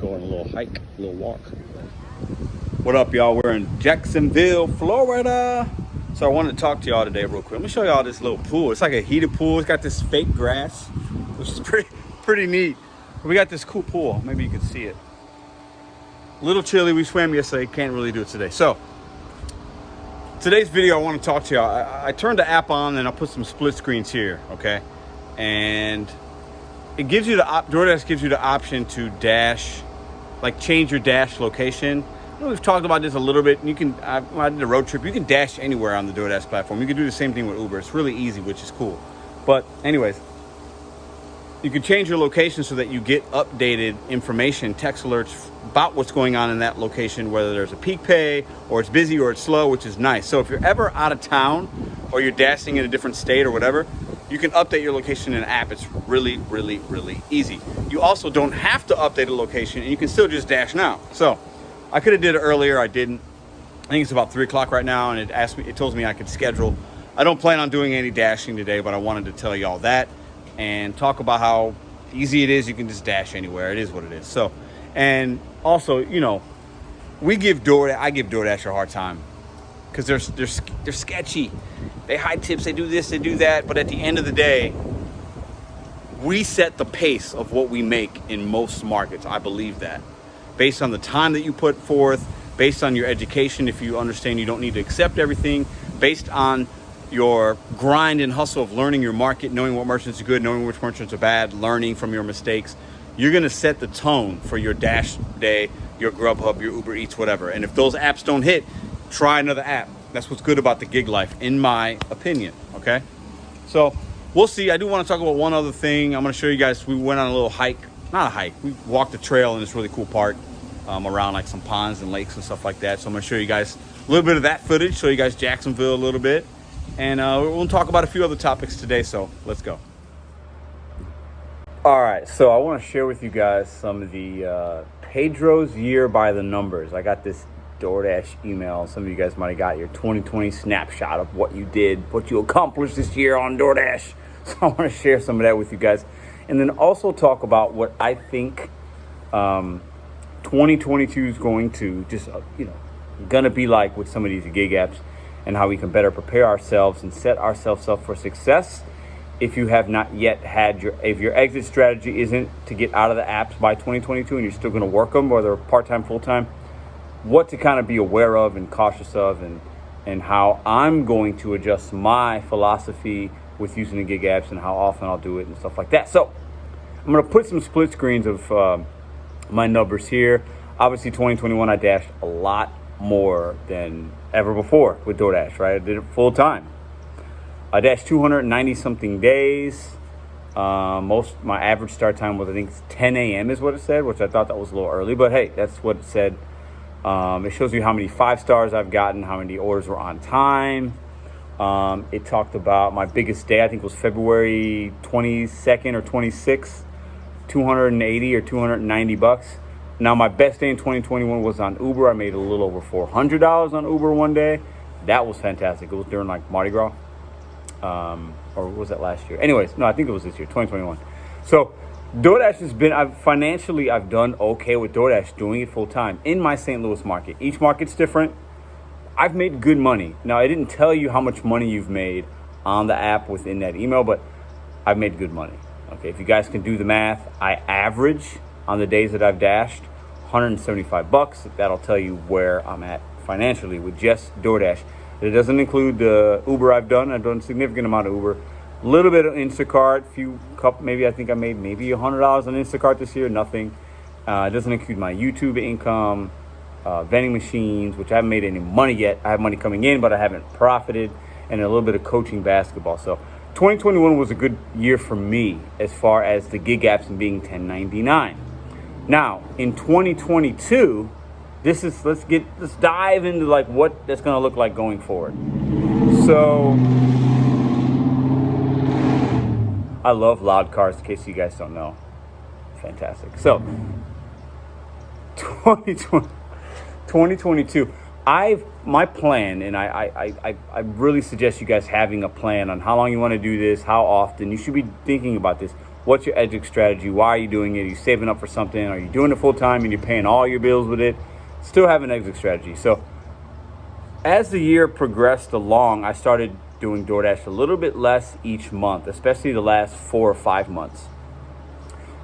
go on a little hike, a little walk. What up, y'all? We're in Jacksonville, Florida. So I wanted to talk to y'all today real quick. Let me show y'all this little pool. It's like a heated pool. It's got this fake grass, which is pretty neat. We got this cool pool. Maybe you can see it. A little chilly. We swam yesterday. Can't really do it today. So today's video, I want to talk to y'all. I turned the app on and I'll put some split screens here, okay? And it gives you DoorDash gives you the option to dash, like change your dash location. We've talked about this a little bit. You can, when I did a road trip, you can dash anywhere on the DoorDash platform. You can do the same thing with Uber. It's really easy, which is cool. But anyways, you can change your location so that you get updated information, text alerts about what's going on in that location, whether there's a peak pay or it's busy or it's slow, which is nice. So if you're ever out of town or you're dashing in a different state or whatever, you can update your location in an app. It's really easy. You also don't have to update a location and you can still just dash now. So I could have did it earlier. I didn't. I think it's about 3 o'clock right now, and it tells me I could schedule. I don't plan on doing any dashing today, but I wanted to tell y'all that and talk about how easy it is. You can just dash anywhere. It is what it is. So, and also, you know, I give DoorDash a hard time because they're sketchy. They hide tips. They do this. They do that. But at the end of the day, we set the pace of what we make in most markets. I believe that. Based on the time that you put forth, based on your education, if you understand you don't need to accept everything, based on your grind and hustle of learning your market, knowing what merchants are good, knowing which merchants are bad, learning from your mistakes, you're gonna set the tone for your Dash Day, your Grubhub, your Uber Eats, whatever. And if those apps don't hit, try another app. That's what's good about the gig life, in my opinion, okay? So we'll see. I do wanna talk about one other thing. I'm gonna show you guys, we went on a little hike, not a hike, we walked the trail in this really cool park. Around like some ponds and lakes and stuff like that. So I'm gonna show you guys a little bit of that footage, show you guys Jacksonville a little bit. And we'll talk about a few other topics today, so let's go. All right, so I wanna share with you guys some of the Pedro's year by the numbers. I got this DoorDash email. Some of you guys might've got your 2020 snapshot of what you did, what you accomplished this year on DoorDash. So I wanna share some of that with you guys. And then also talk about what I think 2022 is going to just, gonna be like with some of these gig apps and how we can better prepare ourselves and set ourselves up for success. If you have not yet had if your exit strategy isn't to get out of the apps by 2022 and you're still gonna work them, whether part-time, full-time, what to kind of be aware of and cautious of and how I'm going to adjust my philosophy with using the gig apps and how often I'll do it and stuff like that. So I'm gonna put some split screens of my numbers here. Obviously 2021 I dashed a lot more than ever before with DoorDash, right? I did it full time. I dashed 290 something days. My average start time was, I think, 10 a.m. is what it said, which I thought that was a little early, but hey, that's what it said. It shows you how many 5 stars I've gotten, how many orders were on time. It talked about my biggest day, I think was February 22nd or 26th. 280 or 290 bucks. Now my best day in 2021 was on Uber. I made a little over $400 on Uber one day. That was fantastic. It was during like Mardi Gras, or was that last year? Anyways, no, I think it was this year, 2021. So DoorDash has been, I've done okay with DoorDash doing it full time in my St. Louis market. Each market's different. I've made good money. Now I didn't tell you how much money you've made on the app within that email, but I've made good money. Okay, if you guys can do the math, I average on the days that I've dashed $175. That'll tell you where I'm at financially with just DoorDash. It doesn't include the Uber I've done. I've done a significant amount of Uber. A little bit of Instacart, I think I made maybe $100 on Instacart this year, nothing. It doesn't include my YouTube income, vending machines, which I haven't made any money yet. I have money coming in, but I haven't profited, and a little bit of coaching basketball. So 2021 was a good year for me as far as the gig apps and being 1099. Now, in 2022, let's dive into like what that's going to look like going forward. So I love loud cars, in case you guys don't know. Fantastic. So 2022, my plan, and I really suggest you guys having a plan on how long you want to do this, how often. You should be thinking about this. What's your exit strategy? Why are you doing it? Are you saving up for something? Are you doing it full time and you're paying all your bills with it? Still have an exit strategy. So as the year progressed along, I started doing DoorDash a little bit less each month, especially the last 4 or 5 months.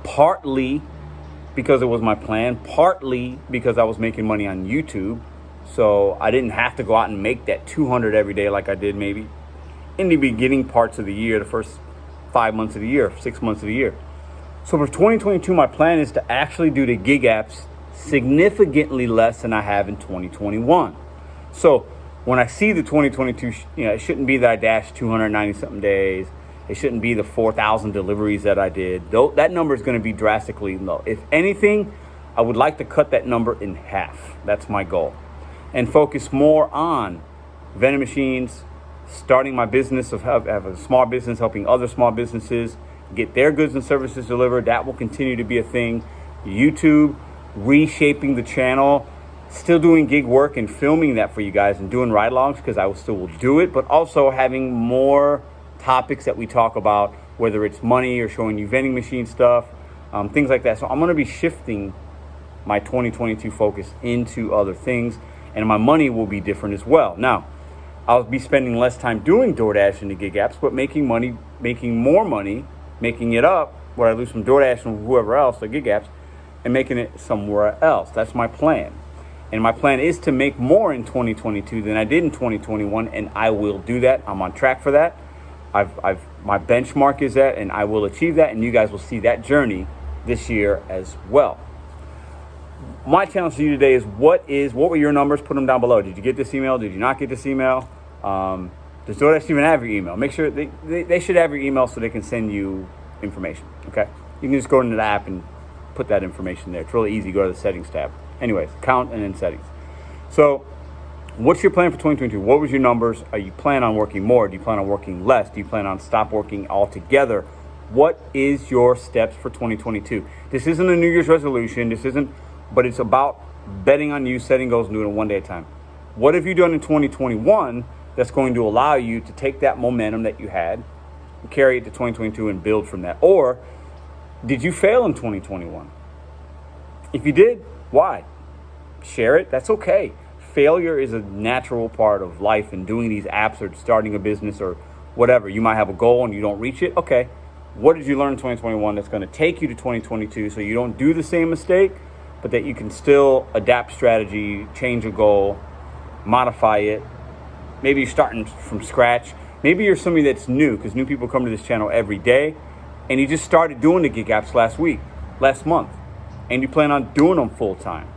Partly because it was my plan, partly because I was making money on YouTube. So I didn't have to go out and make that 200 every day like I did maybe in the beginning parts of the year, the first 5 months of the year, 6 months of the year. So for 2022, my plan is to actually do the gig apps significantly less than I have in 2021. So when I see the 2022, it shouldn't be that I dashed 290 something days. It shouldn't be the 4,000 deliveries that I did. That number is going to be drastically low. If anything, I would like to cut that number in half. That's my goal. And focus more on vending machines, starting my business of have a small business, helping other small businesses get their goods and services delivered. That will continue to be a thing. YouTube, reshaping the channel, still doing gig work and filming that for you guys and doing ride-alongs because I will do it, but also having more topics that we talk about, whether it's money or showing you vending machine stuff, things like that. So I'm going to be shifting my 2022 focus into other things, and my money will be different as well. Now, I'll be spending less time doing DoorDash and the gig apps, but making more money, making it up, what I lose from DoorDash and whoever else, the gig apps, and making it somewhere else. That's my plan. And my plan is to make more in 2022 than I did in 2021, and I will do that. I'm on track for that. My benchmark is that, and I will achieve that, and you guys will see that journey this year as well. My challenge to you today is what were your numbers? Put them down below. Did you get this email? Did you not get this email? Does DoorDash even have your email? Make sure they should have your email so they can send you information, okay? You can just go into the app and put that information there. It's really easy. Go to the settings tab. Anyways, count and then settings. So what's your plan for 2022? What was your numbers? Are you plan on working more? Do you plan on working less? Do you plan on stop working altogether? What is your steps for 2022? This isn't a New Year's resolution. But it's about betting on you, setting goals, and doing it one day at a time. What have you done in 2021 that's going to allow you to take that momentum that you had and carry it to 2022 and build from that? Or did you fail in 2021? If you did, why? Share it. That's okay. Failure is a natural part of life, and doing these apps or starting a business or whatever. You might have a goal and you don't reach it. Okay. What did you learn in 2021 that's going to take you to 2022 so you don't do the same mistake, but that you can still adapt strategy, change a goal, modify it. Maybe you're starting from scratch. Maybe you're somebody that's new, because new people come to this channel every day, and you just started doing the gig apps last month, and you plan on doing them full time.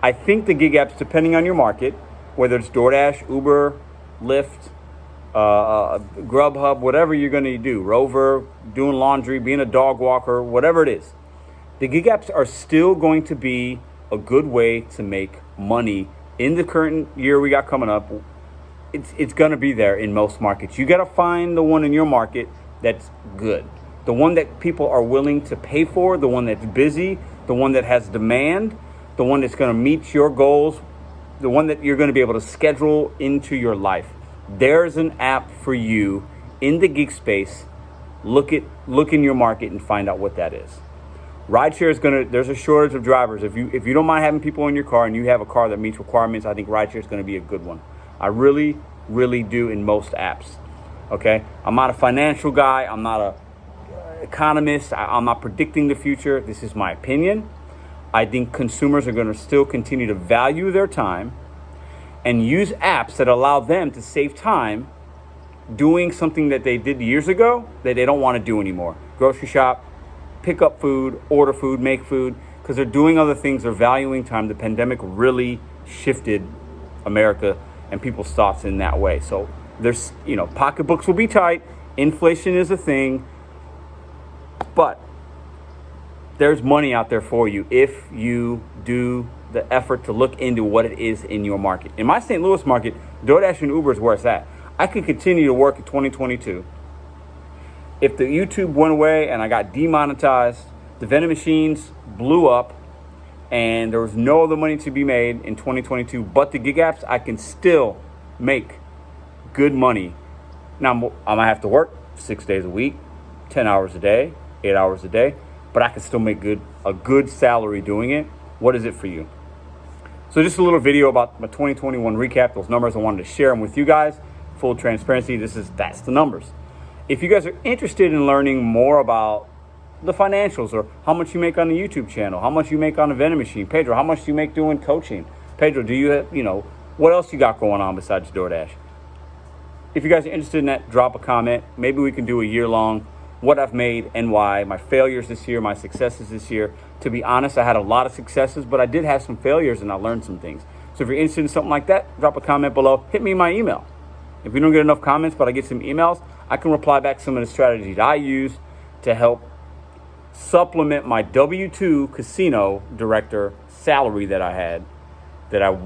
I think the gig apps, depending on your market, whether it's DoorDash, Uber, Lyft, Grubhub, whatever you're going to do, Rover, doing laundry, being a dog walker, whatever it is, the gig apps are still going to be a good way to make money in the current year we got coming up. It's going to be there in most markets. You got to find the one in your market that's good, the one that people are willing to pay for, the one that's busy, the one that has demand, the one that's going to meet your goals, the one that you're going to be able to schedule into your life. There's an app for you in the gig space. Look in your market and find out what that is. Rideshare there's a shortage of drivers. If you don't mind having people in your car and you have a car that meets requirements, I think rideshare is going to be a good one. I really, really do in most apps. Okay? I'm not a financial guy. I'm not an economist. I'm not predicting the future. This is my opinion. I think consumers are going to still continue to value their time and use apps that allow them to save time doing something that they did years ago that they don't want to do anymore. Grocery shop, pick up food, order food, make food, because they're doing other things. They're valuing time. The pandemic really shifted America and people's thoughts in that way. So there's, pocketbooks will be tight. Inflation is a thing, but there's money out there for you if you do the effort to look into what it is in your market. In my St. Louis market, DoorDash and Uber is where it's at. I could continue to work in 2022. If the YouTube went away and I got demonetized, the vending machines blew up, and there was no other money to be made in 2022 but the gig apps, I can still make good money. Now, I might have to work 6 days a week, 10 hours a day, 8 hours a day, but I can still make a good salary doing it. What is it for you? So just a little video about my 2021 recap, those numbers. I wanted to share them with you guys. Full transparency, that's the numbers. If you guys are interested in learning more about the financials, or how much you make on the YouTube channel, how much you make on the vending machine. Pedro, how much do you make doing coaching? Pedro, do you have, what else you got going on besides Doordash? If you guys are interested in that, drop a comment. Maybe we can do a year-long what I've made and why, my failures this year, my successes this year. To be honest, I had a lot of successes, but I did have some failures and I learned some things. So if you're interested in something like that, drop a comment below. Hit me my email. If we don't get enough comments, but I get some emails, I can reply back some of the strategies I use to help supplement my W-2 casino director salary that I had, that I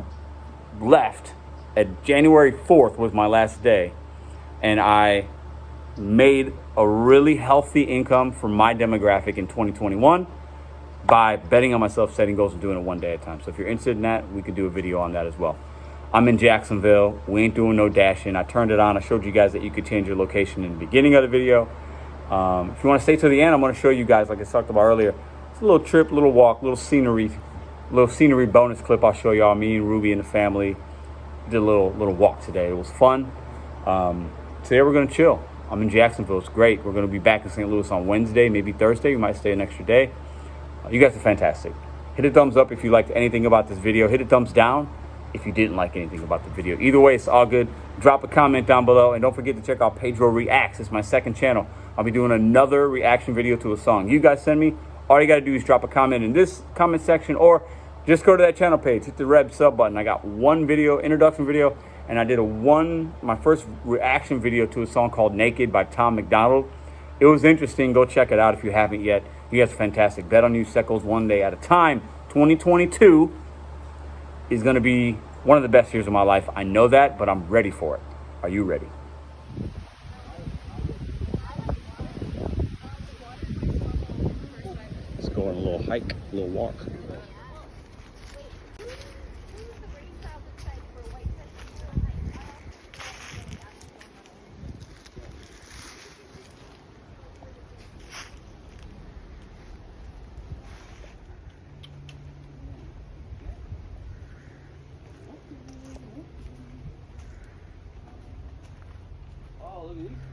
left at January 4th was my last day. And I made a really healthy income for my demographic in 2021 by betting on myself, setting goals, and doing it one day at a time. So if you're interested in that, we could do a video on that as well. I'm in Jacksonville. We ain't doing no dashing. I turned it on. I showed you guys that you could change your location in the beginning of the video. If you want to stay to the end, I'm going to show you guys, like I talked about earlier, it's a little trip, little walk, little scenery bonus clip I'll show y'all. Me and Ruby and the family did a little walk today. It was fun. Today we're going to chill. I'm in Jacksonville. It's great. We're going to be back in St. Louis on Wednesday, maybe Thursday. We might stay an extra day. You guys are fantastic. Hit a thumbs up if you liked anything about this video. Hit a thumbs down if you didn't like anything about the video. Either way, it's all good. Drop a comment down below. And don't forget to check out Pedro Reacts. It's my second channel. I'll be doing another reaction video to a song you guys send me. All you got to do is drop a comment in this comment section, or just go to that channel page, hit the red sub button. I got one video, introduction video, and I did my first reaction video to a song called Naked by Tom McDonald. It was interesting. Go check it out if you haven't yet. You guys are fantastic. Bet on you, Seckles, one day at a time. 2022 is going to be one of the best years of my life. I know that, but I'm ready for it. Are you ready? Let's go on a little hike, a little walk. Oh, look at these.